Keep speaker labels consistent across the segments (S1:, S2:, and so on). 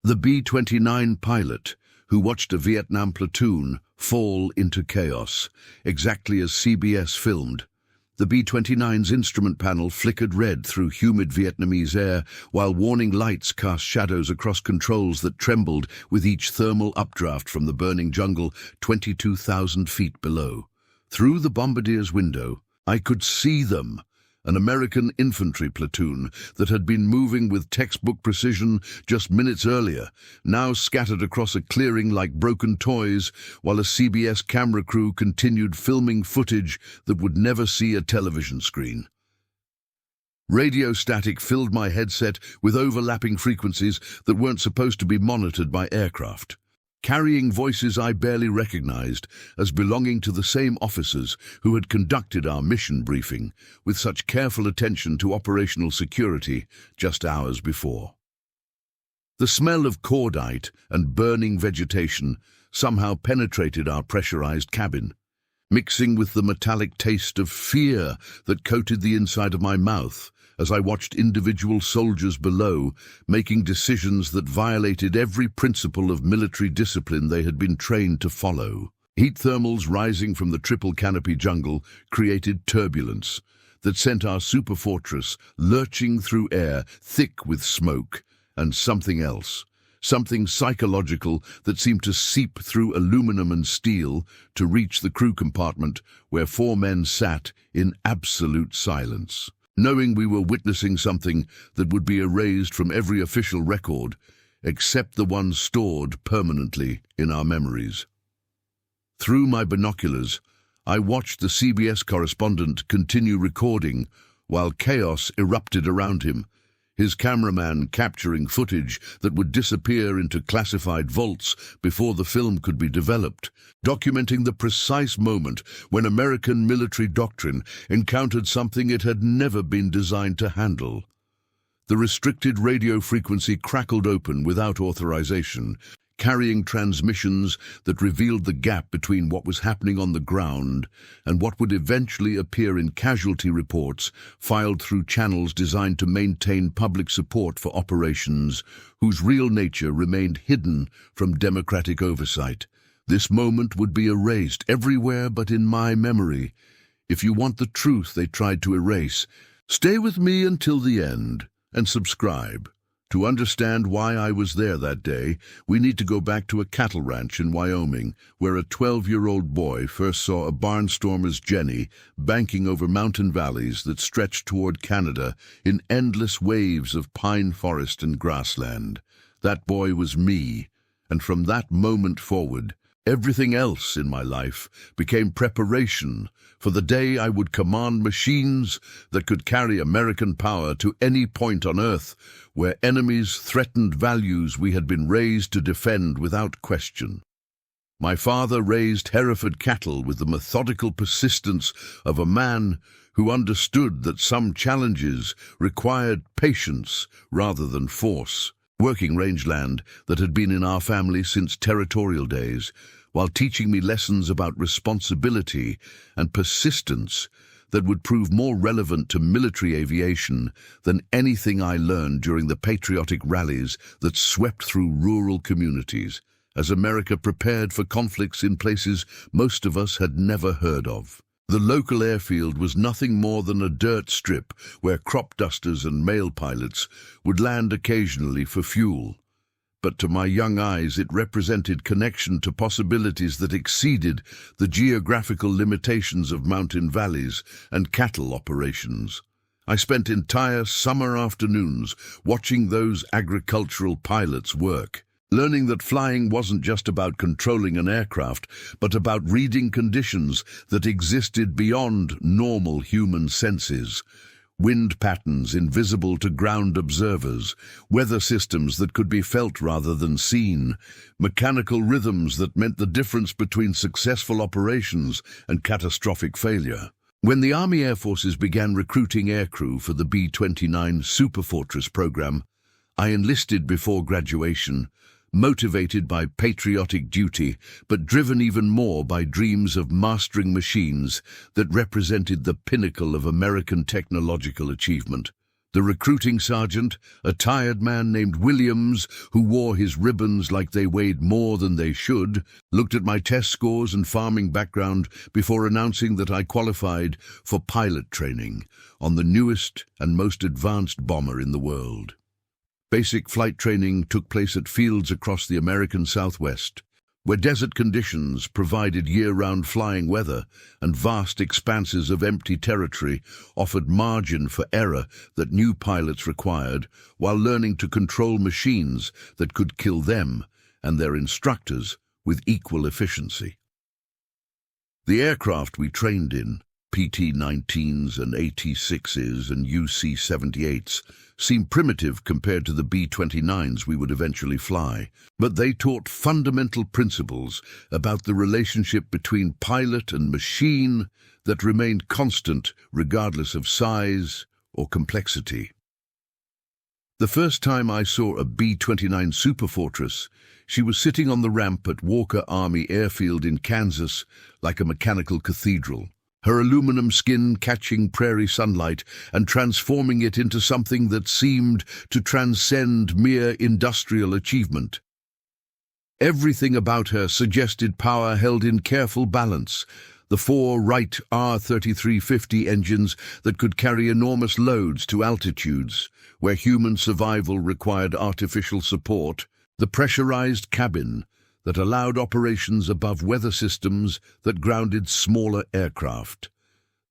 S1: The B-29 pilot, who watched a Vietnam platoon fall into chaos, exactly as CBS filmed. The B-29's instrument panel flickered red through humid Vietnamese air, while warning lights cast shadows across controls that trembled with each thermal updraft from the burning jungle 22,000 feet below. Through the bombardier's window, I could see them, an American infantry platoon that had been moving with textbook precision just minutes earlier, now scattered across a clearing like broken toys, while a CBS camera crew continued filming footage that would never see a television screen. Radio static filled my headset with overlapping frequencies that weren't supposed to be monitored by aircraft, carrying voices I barely recognized as belonging to the same officers who had conducted our mission briefing with such careful attention to operational security just hours before. The smell of cordite and burning vegetation somehow penetrated our pressurized cabin, mixing with the metallic taste of fear that coated the inside of my mouth as I watched individual soldiers below making decisions that violated every principle of military discipline they had been trained to follow. Heat thermals rising from the triple canopy jungle created turbulence that sent our superfortress lurching through air thick with smoke, and something else, something psychological that seemed to seep through aluminum and steel to reach the crew compartment where 4 men sat in absolute silence, knowing we were witnessing something that would be erased from every official record, except the one stored permanently in our memories. Through my binoculars, I watched the CBS correspondent continue recording while chaos erupted around him, his cameraman capturing footage that would disappear into classified vaults before the film could be developed, documenting the precise moment when American military doctrine encountered something it had never been designed to handle. The restricted radio frequency crackled open without authorization, carrying transmissions that revealed the gap between what was happening on the ground and what would eventually appear in casualty reports filed through channels designed to maintain public support for operations whose real nature remained hidden from democratic oversight. This moment would be erased everywhere but in my memory. If you want the truth they tried to erase, stay with me until the end and subscribe. To understand why I was there that day, we need to go back to a cattle ranch in Wyoming, where a 12-year-old boy first saw a barnstormer's Jenny banking over mountain valleys that stretched toward Canada in endless waves of pine forest and grassland. That boy was me, and from that moment forward, everything else in my life became preparation for the day I would command machines that could carry American power to any point on Earth where enemies threatened values we had been raised to defend without question. My father raised Hereford cattle with the methodical persistence of a man who understood that some challenges required patience rather than force, working rangeland that had been in our family since territorial days, while teaching me lessons about responsibility and persistence that would prove more relevant to military aviation than anything I learned during the patriotic rallies that swept through rural communities, as America prepared for conflicts in places most of us had never heard of. The local airfield was nothing more than a dirt strip where crop dusters and mail pilots would land occasionally for fuel. But to my young eyes it represented connection to possibilities that exceeded the geographical limitations of mountain valleys and cattle operations. I spent entire summer afternoons watching those agricultural pilots work, learning that flying wasn't just about controlling an aircraft, but about reading conditions that existed beyond normal human senses. Wind patterns invisible to ground observers, weather systems that could be felt rather than seen, mechanical rhythms that meant the difference between successful operations and catastrophic failure. When the Army Air Forces began recruiting aircrew for the B-29 Superfortress program, I enlisted before graduation, motivated by patriotic duty, but driven even more by dreams of mastering machines that represented the pinnacle of American technological achievement. The recruiting sergeant, a tired man named Williams, who wore his ribbons like they weighed more than they should, looked at my test scores and farming background before announcing that I qualified for pilot training on the newest and most advanced bomber in the world. Basic flight training took place at fields across the American Southwest, where desert conditions provided year-round flying weather and vast expanses of empty territory offered margin for error that new pilots required, while learning to control machines that could kill them and their instructors with equal efficiency. The aircraft we trained in, PT-19s and AT-6s and UC-78s, seemed primitive compared to the B-29s we would eventually fly, but they taught fundamental principles about the relationship between pilot and machine that remained constant regardless of size or complexity. The first time I saw a B-29 Superfortress, she was sitting on the ramp at Walker Army Airfield in Kansas like a mechanical cathedral, her aluminum skin catching prairie sunlight and transforming it into something that seemed to transcend mere industrial achievement. Everything about her suggested power held in careful balance. The four Wright R-3350 engines that could carry enormous loads to altitudes where human survival required artificial support, the pressurized cabin that allowed operations above weather systems that grounded smaller aircraft,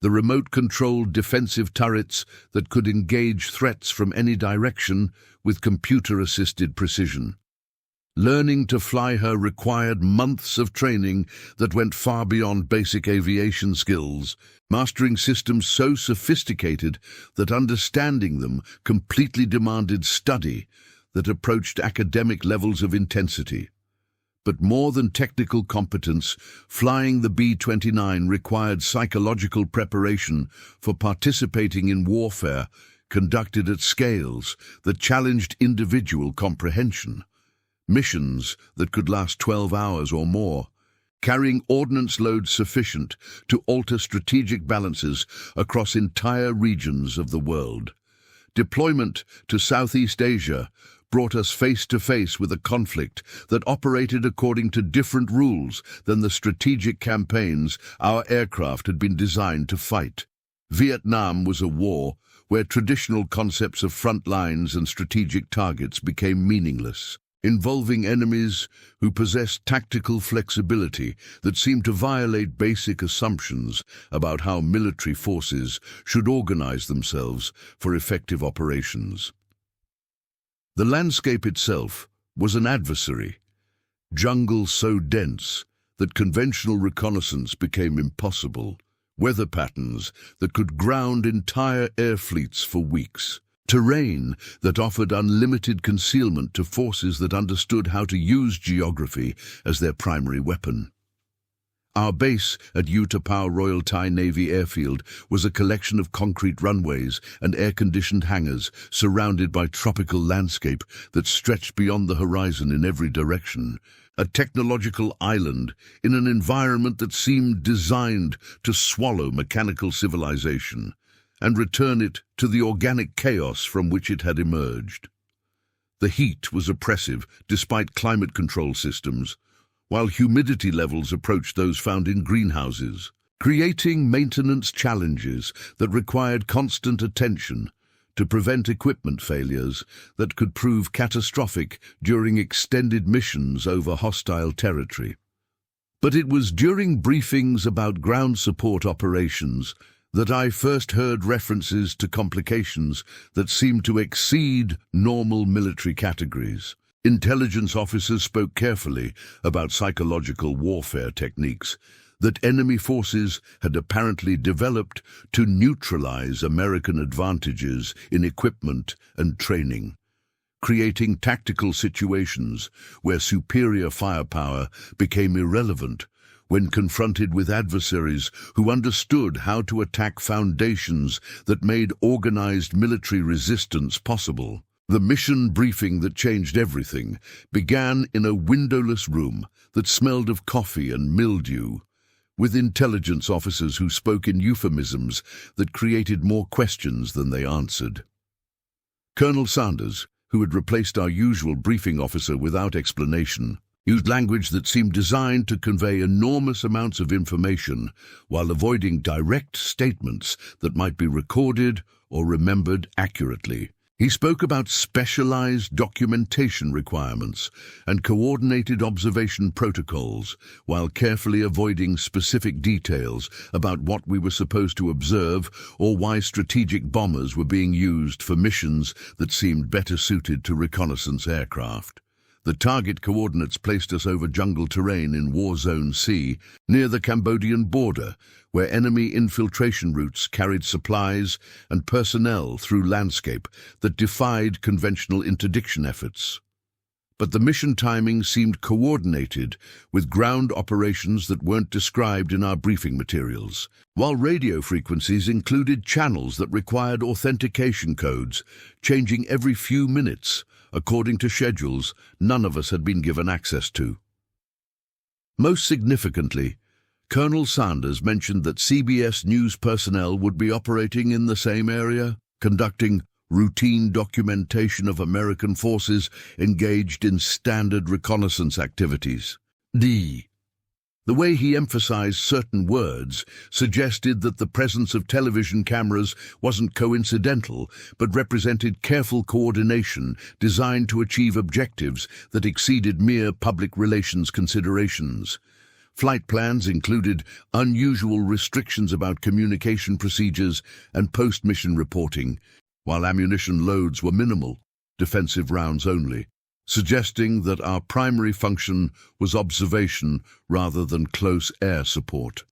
S1: the remote-controlled defensive turrets that could engage threats from any direction with computer-assisted precision. Learning to fly her required months of training that went far beyond basic aviation skills, mastering systems so sophisticated that understanding them completely demanded study that approached academic levels of intensity. But more than technical competence, flying the B-29 required psychological preparation for participating in warfare conducted at scales that challenged individual comprehension. Missions that could last 12 hours or more, carrying ordnance loads sufficient to alter strategic balances across entire regions of the world. Deployment to Southeast Asia brought us face-to-face with a conflict that operated according to different rules than the strategic campaigns our aircraft had been designed to fight. Vietnam was a war where traditional concepts of front lines and strategic targets became meaningless, involving enemies who possessed tactical flexibility that seemed to violate basic assumptions about how military forces should organize themselves for effective operations. The landscape itself was an adversary, jungle so dense that conventional reconnaissance became impossible, weather patterns that could ground entire air fleets for weeks, terrain that offered unlimited concealment to forces that understood how to use geography as their primary weapon. Our base at Utapao Royal Thai Navy Airfield was a collection of concrete runways and air-conditioned hangars surrounded by tropical landscape that stretched beyond the horizon in every direction, a technological island in an environment that seemed designed to swallow mechanical civilization and return it to the organic chaos from which it had emerged. The heat was oppressive despite climate control systems, while humidity levels approached those found in greenhouses, creating maintenance challenges that required constant attention to prevent equipment failures that could prove catastrophic during extended missions over hostile territory. But it was during briefings about ground support operations that I first heard references to complications that seemed to exceed normal military categories. Intelligence officers spoke carefully about psychological warfare techniques that enemy forces had apparently developed to neutralize American advantages in equipment and training, creating tactical situations where superior firepower became irrelevant when confronted with adversaries who understood how to attack foundations that made organized military resistance possible. The mission briefing that changed everything began in a windowless room that smelled of coffee and mildew, with intelligence officers who spoke in euphemisms that created more questions than they answered. Colonel Sanders, who had replaced our usual briefing officer without explanation, used language that seemed designed to convey enormous amounts of information while avoiding direct statements that might be recorded or remembered accurately. He spoke about specialized documentation requirements and coordinated observation protocols, while carefully avoiding specific details about what we were supposed to observe or why strategic bombers were being used for missions that seemed better suited to reconnaissance aircraft. The target coordinates placed us over jungle terrain in War Zone C, near the Cambodian border, where enemy infiltration routes carried supplies and personnel through landscape that defied conventional interdiction efforts. But the mission timing seemed coordinated with ground operations that weren't described in our briefing materials, while radio frequencies included channels that required authentication codes, changing every few minutes, according to schedules none of us had been given access to. Most significantly, Colonel Sanders mentioned that CBS News personnel would be operating in the same area, conducting routine documentation of American forces engaged in standard reconnaissance activities. The way he emphasized certain words suggested that the presence of television cameras wasn't coincidental, but represented careful coordination designed to achieve objectives that exceeded mere public relations considerations. Flight plans included unusual restrictions about communication procedures and post-mission reporting, while ammunition loads were minimal, defensive rounds only, suggesting that our primary function was observation rather than close air support.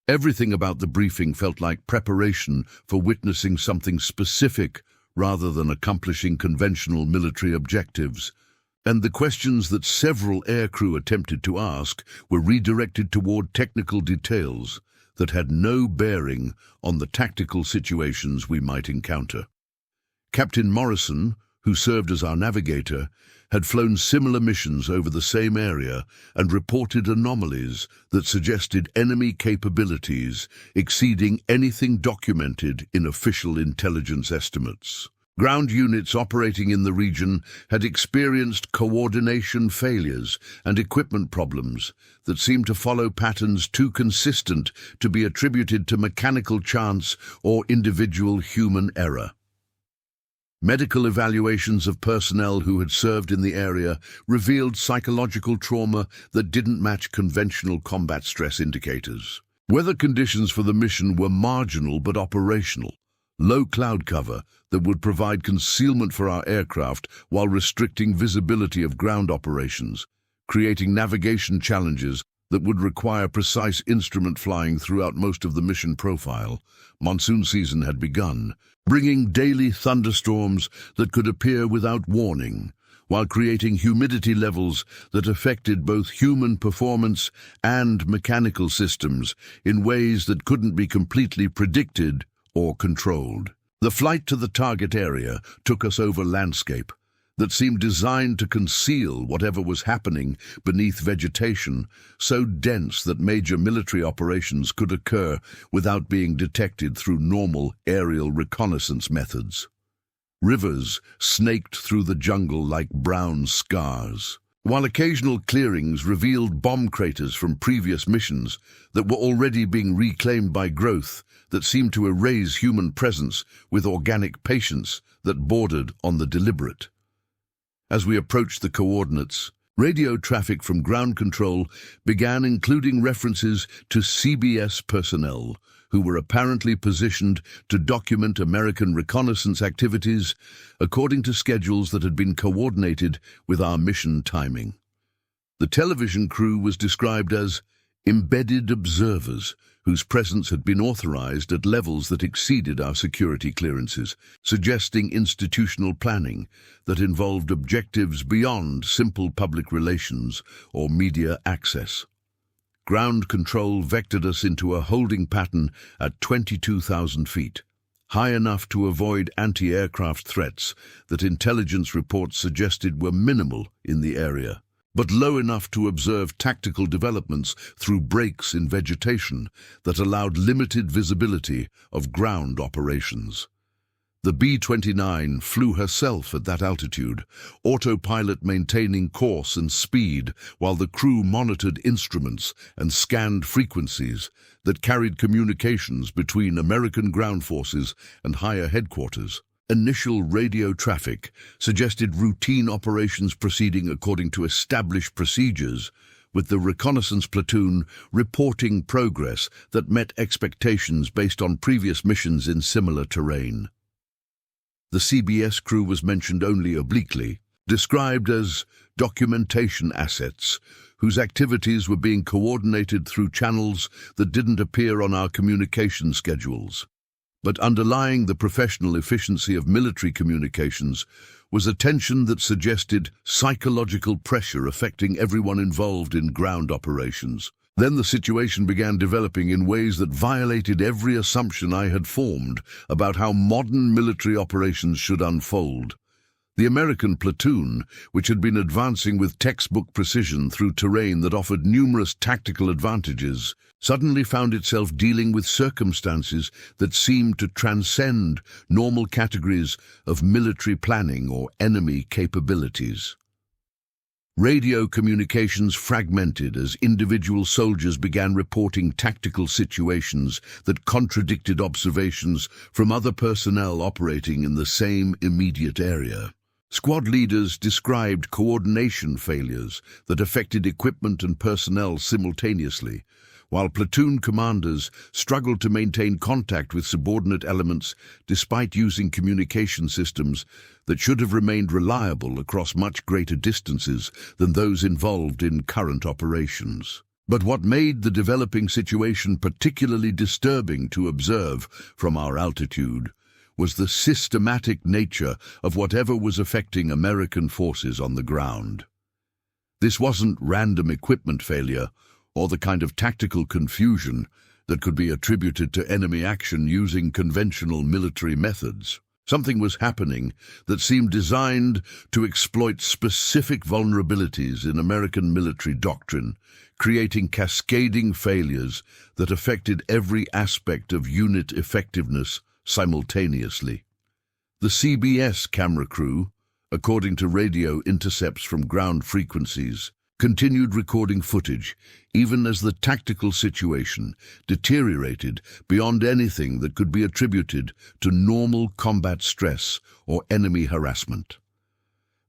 S1: Everything about the briefing felt like preparation for witnessing something specific rather than accomplishing conventional military objectives, and the questions that several aircrew attempted to ask were redirected toward technical details that had no bearing on the tactical situations we might encounter. Captain Morrison, who served as our navigator, had flown similar missions over the same area and reported anomalies that suggested enemy capabilities exceeding anything documented in official intelligence estimates. Ground units operating in the region had experienced coordination failures and equipment problems that seemed to follow patterns too consistent to be attributed to mechanical chance or individual human error. Medical evaluations of personnel who had served in the area revealed psychological trauma that didn't match conventional combat stress indicators. Weather conditions for the mission were marginal but operational. Low cloud cover that would provide concealment for our aircraft while restricting visibility of ground operations, creating navigation challenges that would require precise instrument flying throughout most of the mission profile. Monsoon season had begun, bringing daily thunderstorms that could appear without warning, while creating humidity levels that affected both human performance and mechanical systems in ways that couldn't be completely predicted or controlled. The flight to the target area took us over landscape that seemed designed to conceal whatever was happening beneath vegetation so dense that major military operations could occur without being detected through normal aerial reconnaissance methods. Rivers snaked through the jungle like brown scars, while occasional clearings revealed bomb craters from previous missions that were already being reclaimed by growth that seemed to erase human presence with organic patience that bordered on the deliberate. As we approached the coordinates, radio traffic from ground control began including references to CBS personnel who were apparently positioned to document American reconnaissance activities according to schedules that had been coordinated with our mission timing. The television crew was described as embedded observers whose presence had been authorized at levels that exceeded our security clearances, suggesting institutional planning that involved objectives beyond simple public relations or media access. Ground control vectored us into a holding pattern at 22,000 feet, high enough to avoid anti-aircraft threats that intelligence reports suggested were minimal in the area, but low enough to observe tactical developments through breaks in vegetation that allowed limited visibility of ground operations. The B-29 flew herself at that altitude, autopilot maintaining course and speed while the crew monitored instruments and scanned frequencies that carried communications between American ground forces and higher headquarters. Initial radio traffic suggested routine operations proceeding according to established procedures, with the reconnaissance platoon reporting progress that met expectations based on previous missions in similar terrain. The CBS crew was mentioned only obliquely, described as documentation assets, whose activities were being coordinated through channels that didn't appear on our communication schedules. But underlying the professional efficiency of military communications was a tension that suggested psychological pressure affecting everyone involved in ground operations. Then the situation began developing in ways that violated every assumption I had formed about how modern military operations should unfold. The American platoon, which had been advancing with textbook precision through terrain that offered numerous tactical advantages, suddenly found itself dealing with circumstances that seemed to transcend normal categories of military planning or enemy capabilities. Radio communications fragmented as individual soldiers began reporting tactical situations that contradicted observations from other personnel operating in the same immediate area. Squad leaders described coordination failures that affected equipment and personnel simultaneously, while platoon commanders struggled to maintain contact with subordinate elements despite using communication systems that should have remained reliable across much greater distances than those involved in current operations. But what made the developing situation particularly disturbing to observe from our altitude was the systematic nature of whatever was affecting American forces on the ground. This wasn't random equipment failure or the kind of tactical confusion that could be attributed to enemy action using conventional military methods. Something was happening that seemed designed to exploit specific vulnerabilities in American military doctrine, creating cascading failures that affected every aspect of unit effectiveness simultaneously. The CBS camera crew, according to radio intercepts from ground frequencies, continued recording footage, even as the tactical situation deteriorated beyond anything that could be attributed to normal combat stress or enemy harassment.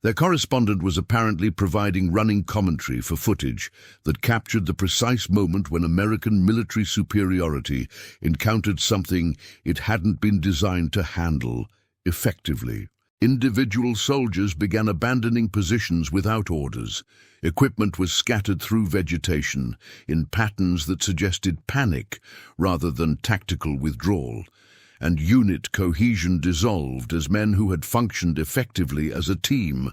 S1: Their correspondent was apparently providing running commentary for footage that captured the precise moment when American military superiority encountered something it hadn't been designed to handle effectively. Individual soldiers began abandoning positions without orders. Equipment was scattered through vegetation in patterns that suggested panic rather than tactical withdrawal, and unit cohesion dissolved as men who had functioned effectively as a team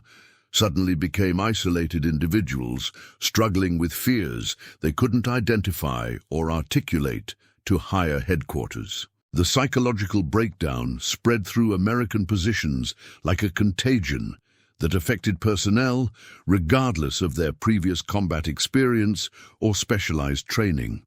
S1: suddenly became isolated individuals struggling with fears they couldn't identify or articulate to higher headquarters. The psychological breakdown spread through American positions like a contagion that affected personnel regardless of their previous combat experience or specialized training.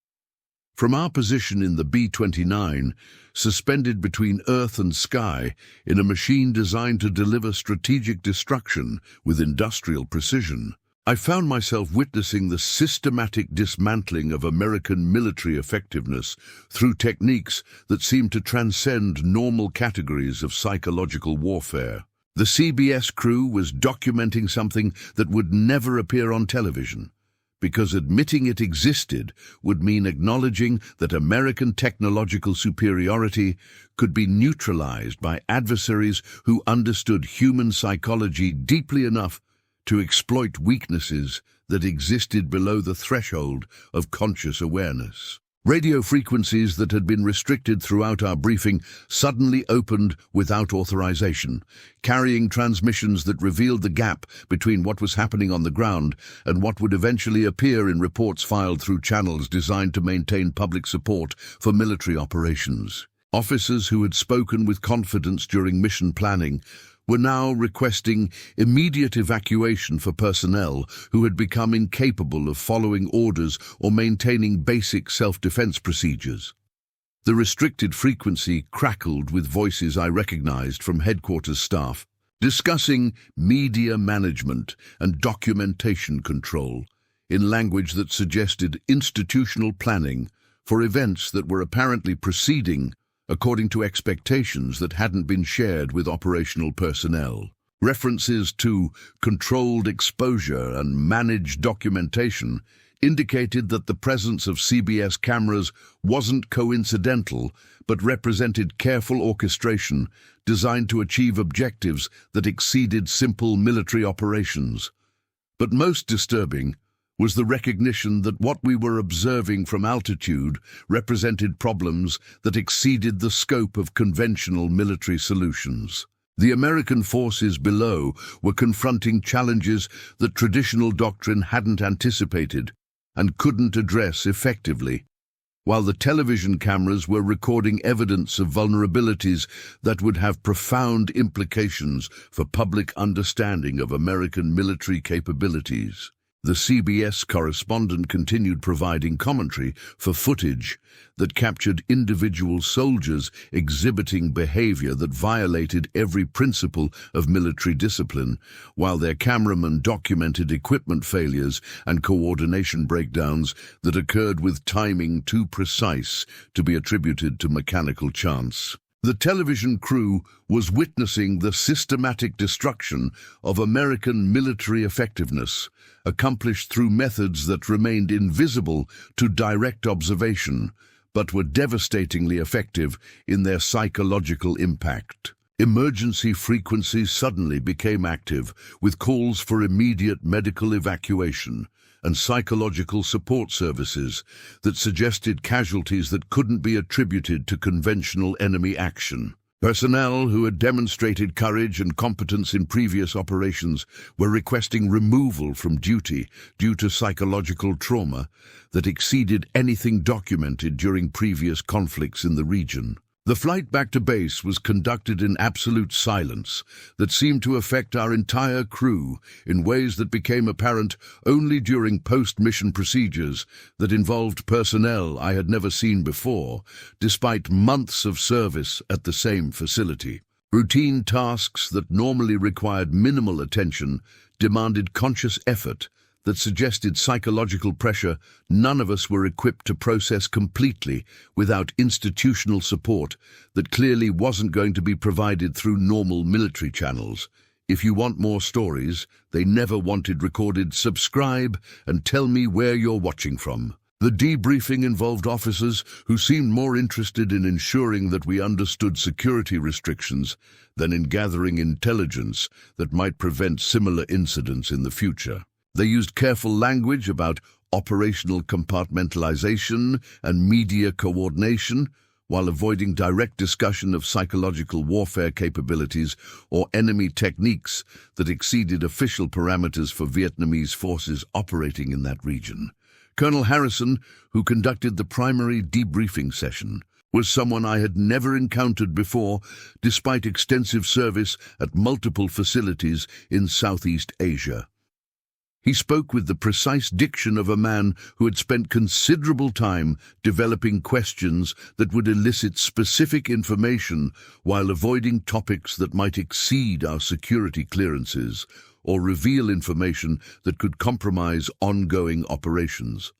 S1: From our position in the B-29, suspended between earth and sky in a machine designed to deliver strategic destruction with industrial precision, I found myself witnessing the systematic dismantling of American military effectiveness through techniques that seemed to transcend normal categories of psychological warfare. The CBS crew was documenting something that would never appear on television, because admitting it existed would mean acknowledging that American technological superiority could be neutralized by adversaries who understood human psychology deeply enough to exploit weaknesses that existed below the threshold of conscious awareness. Radio frequencies that had been restricted throughout our briefing suddenly opened without authorization, carrying transmissions that revealed the gap between what was happening on the ground and what would eventually appear in reports filed through channels designed to maintain public support for military operations. Officers who had spoken with confidence during mission planning were now requesting immediate evacuation for personnel who had become incapable of following orders or maintaining basic self-defense procedures. The restricted frequency crackled with voices I recognized from headquarters staff, discussing media management and documentation control in language that suggested institutional planning for events that were apparently proceeding according to expectations that hadn't been shared with operational personnel. References to controlled exposure and managed documentation indicated that the presence of CBS cameras wasn't coincidental, but represented careful orchestration designed to achieve objectives that exceeded simple military operations. But most disturbing was the recognition that what we were observing from altitude represented problems that exceeded the scope of conventional military solutions. The American forces below were confronting challenges that traditional doctrine hadn't anticipated and couldn't address effectively, while the television cameras were recording evidence of vulnerabilities that would have profound implications for public understanding of American military capabilities. The CBS correspondent continued providing commentary for footage that captured individual soldiers exhibiting behavior that violated every principle of military discipline, while their cameraman documented equipment failures and coordination breakdowns that occurred with timing too precise to be attributed to mechanical chance. The television crew was witnessing the systematic destruction of American military effectiveness, accomplished through methods that remained invisible to direct observation, but were devastatingly effective in their psychological impact. Emergency frequencies suddenly became active, with calls for immediate medical evacuation and psychological support services that suggested casualties that couldn't be attributed to conventional enemy action. Personnel who had demonstrated courage and competence in previous operations were requesting removal from duty due to psychological trauma that exceeded anything documented during previous conflicts in the region. The flight back to base was conducted in absolute silence that seemed to affect our entire crew in ways that became apparent only during post-mission procedures that involved personnel I had never seen before, despite months of service at the same facility. Routine tasks that normally required minimal attention demanded conscious effort that suggested psychological pressure none of us were equipped to process completely without institutional support that clearly wasn't going to be provided through normal military channels. If you want more stories they never wanted recorded, subscribe and tell me where you're watching from. The debriefing involved officers who seemed more interested in ensuring that we understood security restrictions than in gathering intelligence that might prevent similar incidents in the future. They used careful language about operational compartmentalization and media coordination, while avoiding direct discussion of psychological warfare capabilities or enemy techniques that exceeded official parameters for Vietnamese forces operating in that region. Colonel Harrison, who conducted the primary debriefing session, was someone I had never encountered before, despite extensive service at multiple facilities in Southeast Asia. He spoke with the precise diction of a man who had spent considerable time developing questions that would elicit specific information while avoiding topics that might exceed our security clearances or reveal information that could compromise ongoing operations.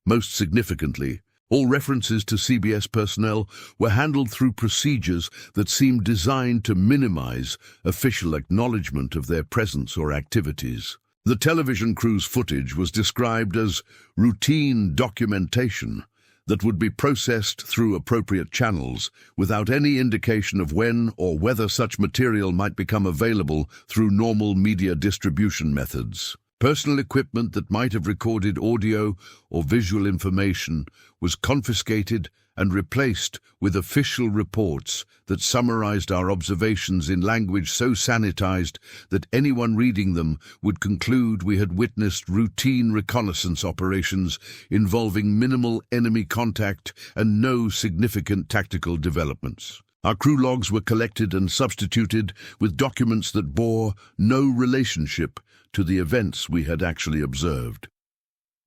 S1: Most significantly, all references to CBS personnel were handled through procedures that seemed designed to minimize official acknowledgement of their presence or activities. The television crew's footage was described as routine documentation that would be processed through appropriate channels without any indication of when or whether such material might become available through normal media distribution methods. Personal equipment that might have recorded audio or visual information was confiscated and replaced with official reports that summarized our observations in language so sanitized that anyone reading them would conclude we had witnessed routine reconnaissance operations involving minimal enemy contact and no significant tactical developments. Our crew logs were collected and substituted with documents that bore no relationship to the events we had actually observed.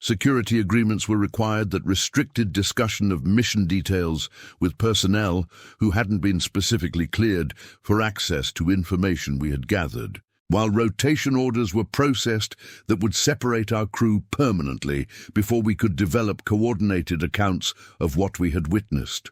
S1: Security agreements were required that restricted discussion of mission details with personnel who hadn't been specifically cleared for access to information we had gathered, while rotation orders were processed that would separate our crew permanently before we could develop coordinated accounts of what we had witnessed.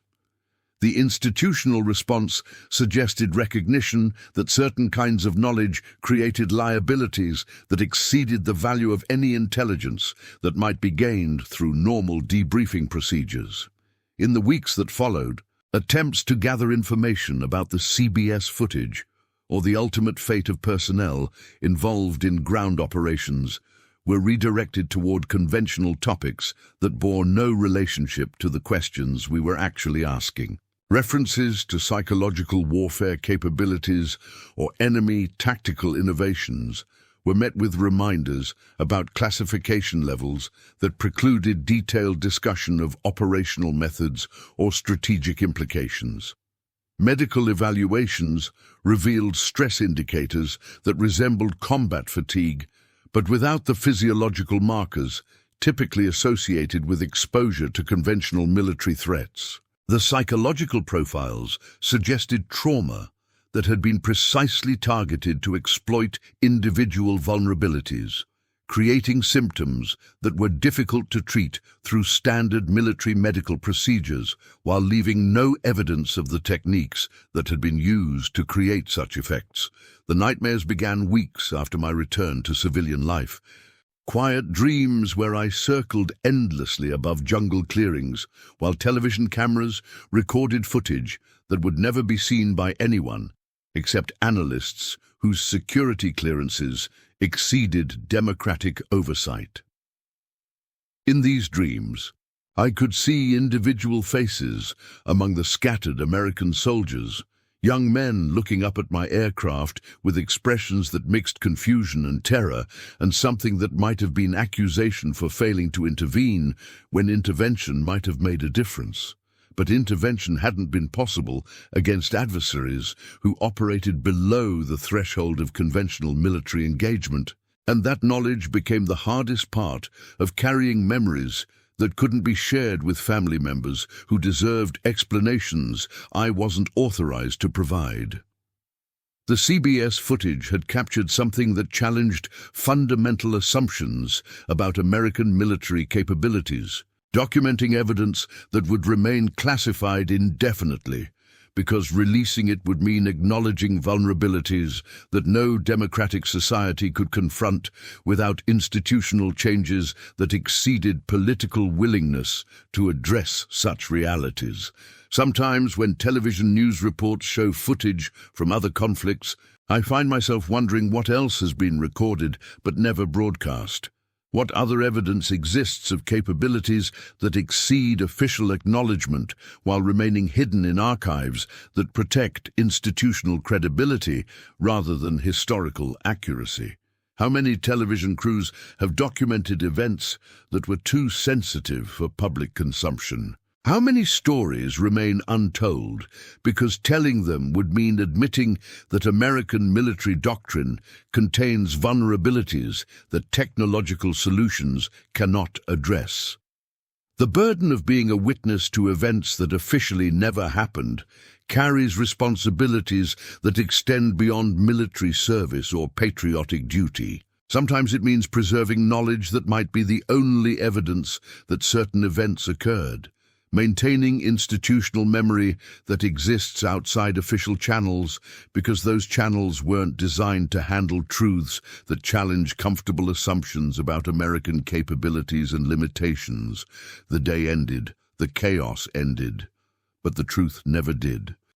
S1: The institutional response suggested recognition that certain kinds of knowledge created liabilities that exceeded the value of any intelligence that might be gained through normal debriefing procedures. In the weeks that followed, attempts to gather information about the CBS footage or the ultimate fate of personnel involved in ground operations were redirected toward conventional topics that bore no relationship to the questions we were actually asking. References to psychological warfare capabilities or enemy tactical innovations were met with reminders about classification levels that precluded detailed discussion of operational methods or strategic implications. Medical evaluations revealed stress indicators that resembled combat fatigue, but without the physiological markers typically associated with exposure to conventional military threats. The psychological profiles suggested trauma that had been precisely targeted to exploit individual vulnerabilities, creating symptoms that were difficult to treat through standard military medical procedures while leaving no evidence of the techniques that had been used to create such effects. The nightmares began weeks after my return to civilian life. Quiet dreams where I circled endlessly above jungle clearings, while television cameras recorded footage that would never be seen by anyone except analysts whose security clearances exceeded democratic oversight. In these dreams, I could see individual faces among the scattered American soldiers, young men looking up at my aircraft with expressions that mixed confusion and terror, and something that might have been accusation for failing to intervene when intervention might have made a difference. But intervention hadn't been possible against adversaries who operated below the threshold of conventional military engagement, and that knowledge became the hardest part of carrying memories that couldn't be shared with family members who deserved explanations I wasn't authorized to provide. The CBS footage had captured something that challenged fundamental assumptions about American military capabilities, documenting evidence that would remain classified indefinitely, because releasing it would mean acknowledging vulnerabilities that no democratic society could confront without institutional changes that exceeded political willingness to address such realities. Sometimes, when television news reports show footage from other conflicts, I find myself wondering what else has been recorded but never broadcast. What other evidence exists of capabilities that exceed official acknowledgement while remaining hidden in archives that protect institutional credibility rather than historical accuracy? How many television crews have documented events that were too sensitive for public consumption? How many stories remain untold because telling them would mean admitting that American military doctrine contains vulnerabilities that technological solutions cannot address? The burden of being a witness to events that officially never happened carries responsibilities that extend beyond military service or patriotic duty. Sometimes it means preserving knowledge that might be the only evidence that certain events occurred, maintaining institutional memory that exists outside official channels because those channels weren't designed to handle truths that challenge comfortable assumptions about American capabilities and limitations. The day ended, the chaos ended, but the truth never did.